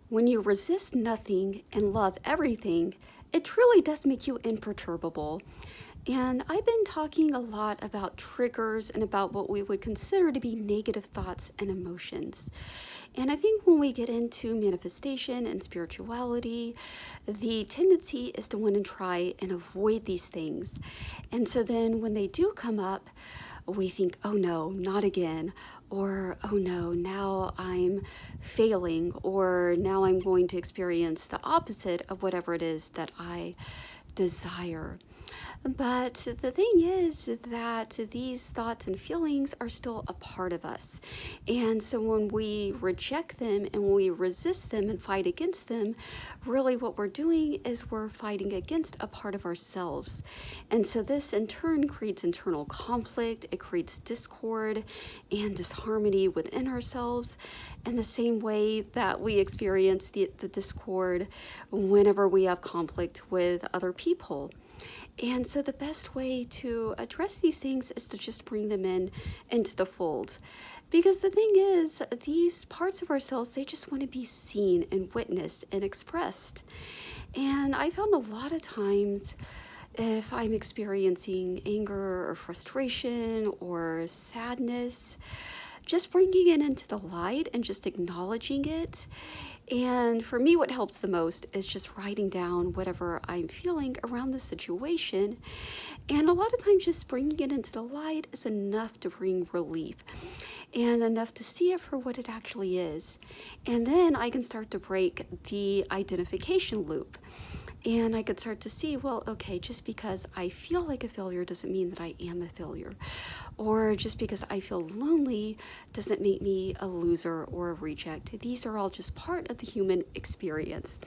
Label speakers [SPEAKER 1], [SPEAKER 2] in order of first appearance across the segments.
[SPEAKER 1] When you resist nothing and love everything, it truly does make you imperturbable. And I've been talking a lot about triggers and about what we would consider to be negative thoughts and emotions. And I think when we get into manifestation and spirituality, the tendency is to want to try and avoid these things. And so then when they do come up, we think, oh no, not again. Or, oh no, now I'm failing. Or now I'm going to experience the opposite of whatever it is that I desire. But the thing is that these thoughts and feelings are still a part of us. And so when we reject them and when we resist them and fight against them, really what we're doing is we're fighting against a part of ourselves. And so this in turn creates internal conflict, it creates discord and disharmony within ourselves in the same way that we experience the discord whenever we have conflict with other people. And so the best way to address these things is to just bring them into the fold. Because the thing is, these parts of ourselves, they just want to be seen and witnessed and expressed. And I found a lot of times if I'm experiencing anger or frustration or sadness, just bringing it into the light and just acknowledging it. And for me, what helps the most is just writing down whatever I'm feeling around the situation. And a lot of times, just bringing it into the light is enough to bring relief and enough to see it for what it actually is. And then I can start to break the identification loop. And I could start to see, well, okay, just because I feel like a failure doesn't mean that I am a failure. Or just because I feel lonely doesn't make me a loser or a reject. These are all just part of the human experience.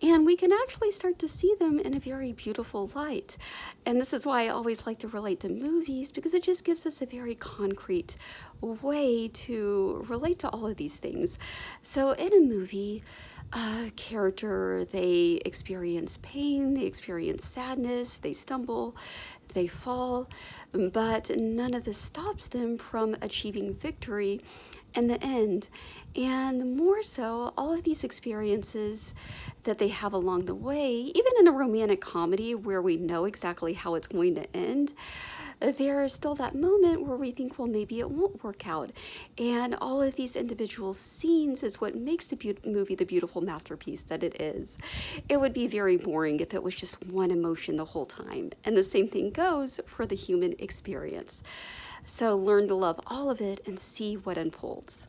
[SPEAKER 1] And we can actually start to see them in a very beautiful light. And this is why I always like to relate to movies, because it just gives us a very concrete way to relate to all of these things. So in a movie, a character, they experience pain, they experience sadness, they stumble, they fall, but none of this stops them from achieving victory in the end. And more so, all of these experiences that they have along the way, even in a romantic comedy where we know exactly how it's going to end, there's still that moment where we think, well, maybe it won't work out. And all of these individual scenes is what makes the movie the beautiful masterpiece that it is. It would be very boring if it was just one emotion the whole time. And the same thing goes for the human experience. So learn to love all of it and see what unfolds.